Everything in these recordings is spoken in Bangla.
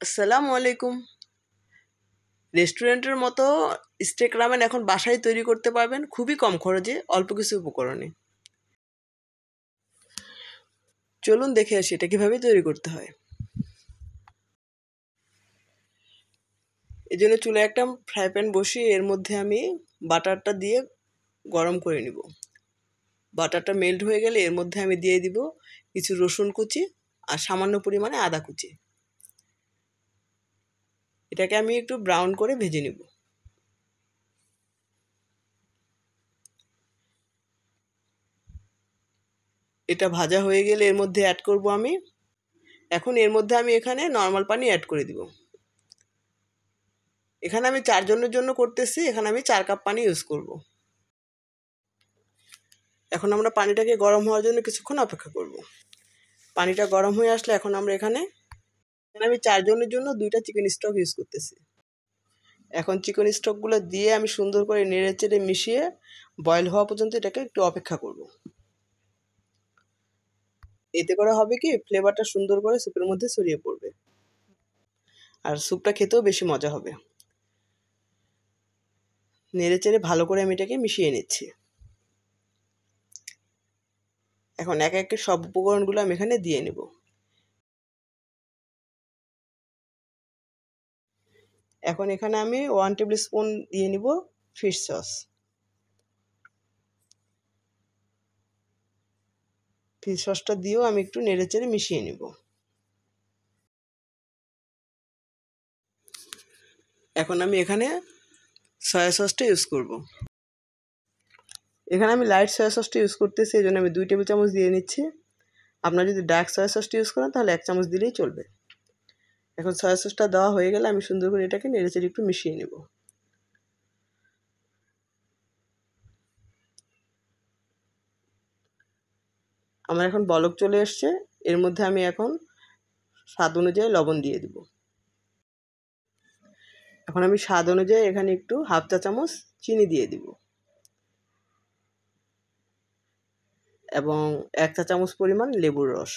আসসালামু আলাইকুম। রেস্টুরেন্টের মতো স্টেক রামেন এখন বাসায় তৈরি করতে পারবেন খুবই কম খরচে, অল্প কিছু উপকরণে। চলুন দেখে আসি এটা কিভাবে তৈরি করতে হয়। এই জন্য চুলায় একটা ফ্রাই প্যান বসিয়ে এর মধ্যে আমি বাটারটা দিয়ে গরম করে নিব। বাটারটা মেল্ট হয়ে গেলে এর মধ্যে আমি দিয়ে দিব কিছু রসুন কুচি আর সামান্য পরিমাণে আদা কুচি। এটাকে আমি একটু ব্রাউন করে ভেজে নিব। এটা ভাজা হয়ে গেলে এর মধ্যে অ্যাড করব আমি এখানে নর্মাল পানি অ্যাড করে দিব। এখানে আমি 4 জনের জন্য করতেছি, এখানে আমি 4 কাপ পানি ইউজ করব। এখন আমরা পানিটাকে গরম হওয়ার জন্য কিছুক্ষণ অপেক্ষা করব। পানিটা গরম হয়ে আসলে এখন আমরা এখানে আমি 4 জনের জন্য 2টা চিকেন স্টক ইউজ করতেছি। এখন চিকেন স্টকগুলো দিয়ে আমি সুন্দর করে নেড়েচেড়ে মিশিয়ে বয়েল হওয়া পর্যন্ত এটাকে একটু অপেক্ষা করব। এতে করে হবে কি ফ্লেভারটা সুন্দর করে স্যুপের মধ্যে ছড়িয়ে পড়বে আর স্যুপটা খেতেও বেশি মজা হবে। নেড়েচেড়ে ভালো করে আমি এটাকে মিশিয়ে নিচ্ছি। এখন একে একে সব উপকরণগুলো আমি এখানে দিয়ে নেব। এখন এখানে আমি 1 টেবিল স্পুন দিয়ে নিব ফিশ সস। ফিশ সসটা দিয়েও আমি একটু নেড়েচেড়ে মিশিয়ে নিব। এখন আমি এখানে সয়া সসটা ইউজ করব। এখানে আমি লাইট সয়া সসটা ইউজ করতেছি, এই জন্য আমি 2 টেবিল চামচ দিয়ে নিচ্ছি। আপনারা যদি ডার্ক সয়া সসটা ইউজ করেন তাহলে 1 চামচ দিলেই চলবে। এখন সয়া সসটা দেওয়া হয়ে গেলে আমি সুন্দর করে এটাকে নেড়েচেড়ে একটু মিশিয়ে নেব। আমার এখন বলক চলে এসছে, এর মধ্যে আমি এখন স্বাদ অনুযায়ী লবণ দিয়ে দিব। এখন আমি স্বাদ অনুযায়ী এখানে একটু হাফ চা চামচ চিনি দিয়ে দিব এবং 1 চা চামচ পরিমাণ লেবুর রস।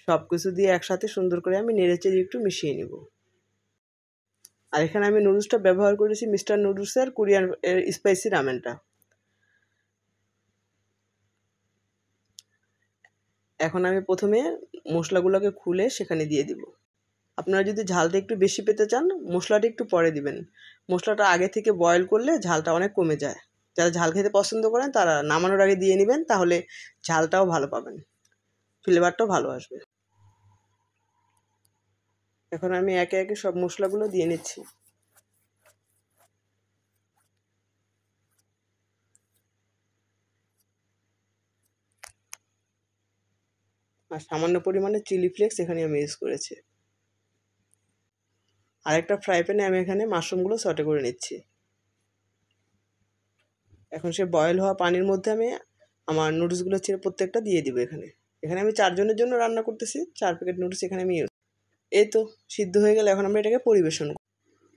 সব কিছু দিয়ে একসাথে সুন্দর করে আমি নেড়েচেড়ে একটু মিশিয়ে নেব। আর এখানে আমি নুডলসটা ব্যবহার করেছি মিস্টার নুডলসের কোরিয়ান স্পাইসি রামেনটা। এখন আমি প্রথমে মশলাগুলোকে খুলে সেখানে দিয়ে দিব। আপনারা যদি ঝালটা একটু বেশি পেতে চান মশলাটা একটু পরে দিবেন। মশলাটা আগে থেকে বয়েল করলে ঝালটা অনেক কমে যায়। যারা ঝাল খেতে পছন্দ করেন তারা নামানোর আগে দিয়ে নেবেন, তাহলে ঝালটাও ভালো পাবেন, ফ্লেভারটাও ভালো আসবে। এখন আমি একে একে সব মশলাগুলো দিয়ে নিচ্ছি। আর সামান্য পরিমাণে চিলি ফ্লেক্স এখানে আমি ইউজ করেছি। আরেকটা ফ্রাই প্যানে আমি এখানে মাশরুমগুলো সটে করে নিচ্ছি। এখন সে বয়েল হওয়া পানির মধ্যে আমি আমার নুডলসগুলো ছেড়ে প্রত্যেকটা দিয়ে দিব। এখানে এখানে আমি 4 জনের জন্য রান্না করতেছি, 4 প্যাকেট নুডলস এখানে আমি ইউজ। এই তো সিদ্ধ হয়ে গেলে এখন আমরা এটাকে পরিবেশন করব।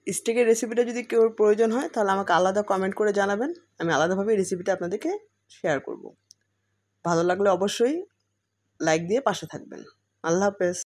স্টেকের রেসিপিটা যদি কেউ প্রয়োজন হয় তাহলে আমাকে আলাদা কমেন্ট করে জানাবেন, আমি আলাদাভাবে রেসিপিটা আপনাদেরকে শেয়ার করব। ভালো লাগলে অবশ্যই লাইক দিয়ে পাশে থাকবেন। আল্লাহ হাফেজ।